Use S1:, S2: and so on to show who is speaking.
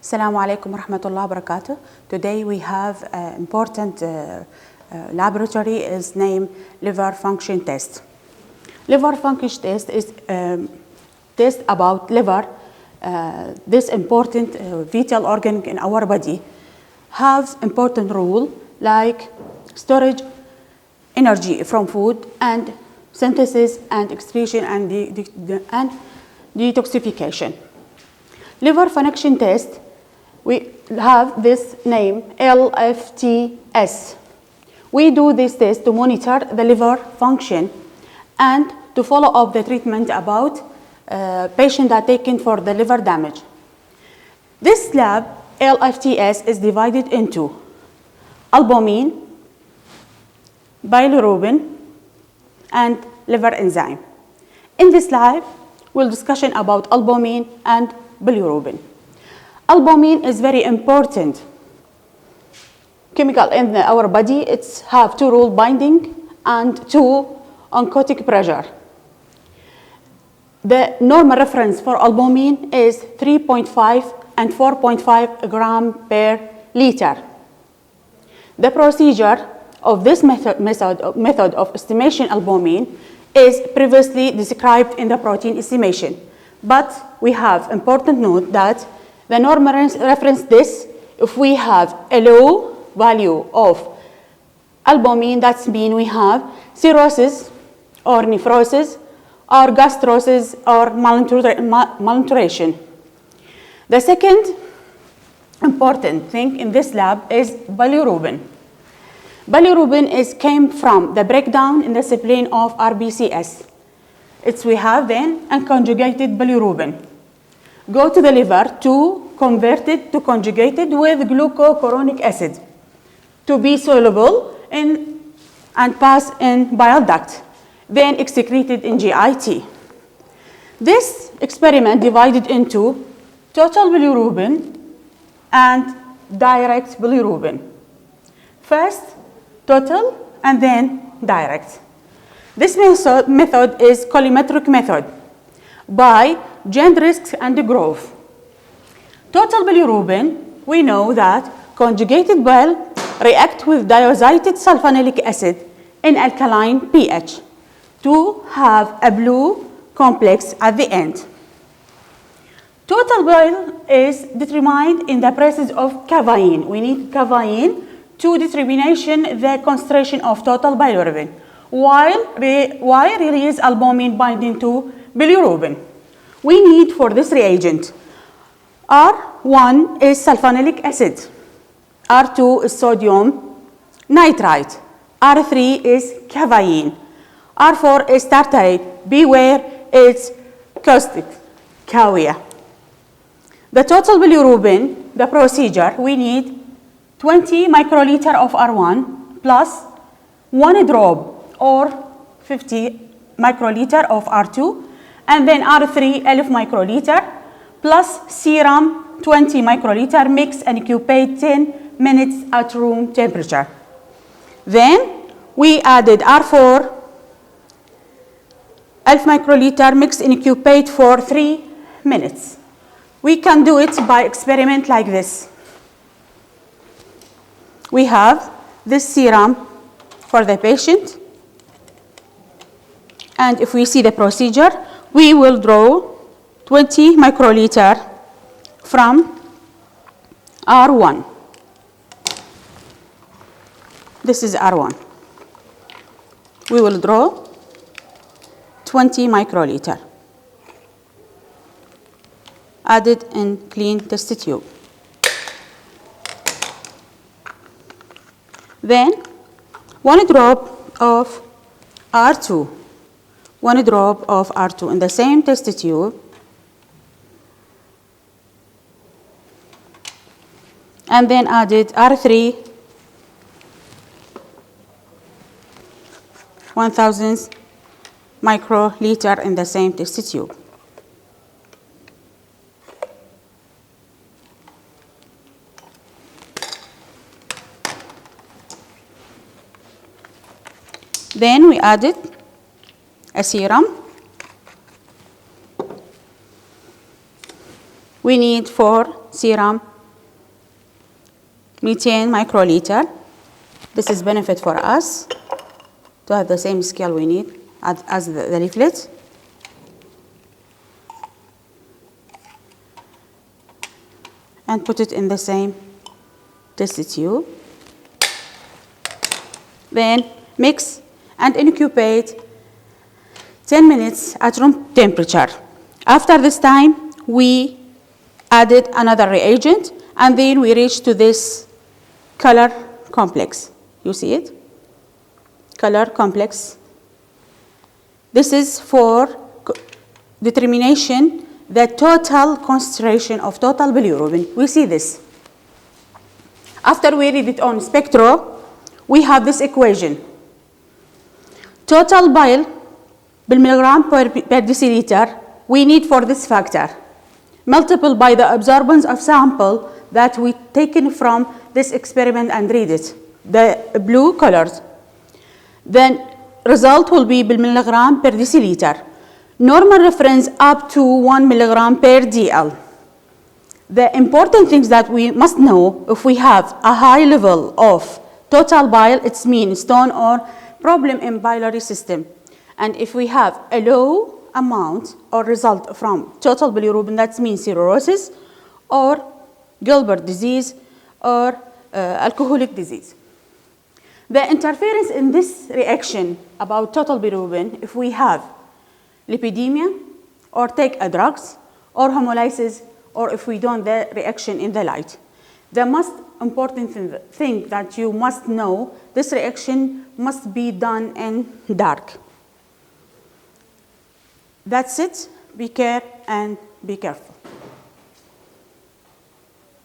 S1: Assalamu alaikum wa rahmatullahi wa barakatuh. Today we have an important laboratory is named liver function test. Liver function test is test about liver. This important vital organ in our body have important role like storage energy from food and synthesis and excretion and detoxification. Liver function test, we have this name LFTS. We do this test to monitor the liver function and to follow up the treatment about patients that are taken for the liver damage. This lab, LFTS, is divided into albumin, bilirubin, and liver enzyme. In this lab, we'll discussion about albumin and bilirubin. Albumin is very important chemical in our body. It's have two rule binding and two oncotic pressure. The normal reference for albumin is 3.5 and 4.5 gram per liter. The procedure of this method of estimation albumin is previously described in the protein estimation. But we have important note that the normal reference this, if we have a low value of albumin, that means we have cirrhosis or nephrosis or gastrosis or malnutrition. The second important thing in this lab is bilirubin. Bilirubin came from the breakdown in the spleen of RBCS. We have then unconjugated bilirubin. Go to the liver to convert it to conjugated with glucocoronic acid to be soluble in and pass in bile duct, then excreted in GIT. This experiment divided into total bilirubin and direct bilirubin. First total and then direct. This method is colorimetric method by Jendrix and Grove. Total bilirubin, we know that conjugated bile react with diazoted sulfonilic acid in alkaline pH to have a blue complex at the end. Total bile is determined in the presence of cavine. We need cavine to determination the concentration of total bilirubin, while release albumin binding to bilirubin. We need for this reagent R1 is sulfonilic acid, R2 is sodium nitrite, R3 is cavine, R4 is tartarate. Beware, it's caustic, CAWIA. The total bilirubin, the procedure, we need 20 microliter of R1 plus 1 drop or 50 microliter of R2, and then R3 1000 microliter plus serum 20 microliter, mix and incubate 10 minutes at room temperature. Then we added R4 1000 microliter, mix and incubate for 3 minutes. We can do it by experiment like this. We have this serum for the patient, and if we see the procedure, we will draw 20 microliter from R1. This is R1. We will draw 20 microliter. Add it in clean test tube. Then 1 drop of R2. 1 drop of R2 in the same test tube, and then added R3 1000 microliter in the same test tube. Then we added a serum. We need for serum methane microliter. This is benefit for us to have the same scale we need as the leaflet. And put it in the same test tube. Then mix and incubate 10 minutes at room temperature. After this time, we added another reagent, and then we reached to this color complex. You see it? Color complex. This is for determination the total concentration of total bilirubin. We see this. After we read it on spectro, we have this equation. Total bile bilmilligram per deciliter we need for this factor, multiplied by the absorbance of sample that we taken from this experiment and read it, the blue colors. Then result will be bilmilligram per deciliter. Normal reference up to 1 milligram per DL. The important things that we must know, if we have a high level of total bile, it means stone or problem in biliary system. And if we have a low amount or result from total bilirubin, that means cirrhosis or Gilbert disease or alcoholic disease. The interference in this reaction about total bilirubin, if we have lipidemia or take a drugs or hemolysis, or if we don't the reaction in the light. The most important thing that you must know, this reaction must be done in dark. That's it. Be careful and be careful.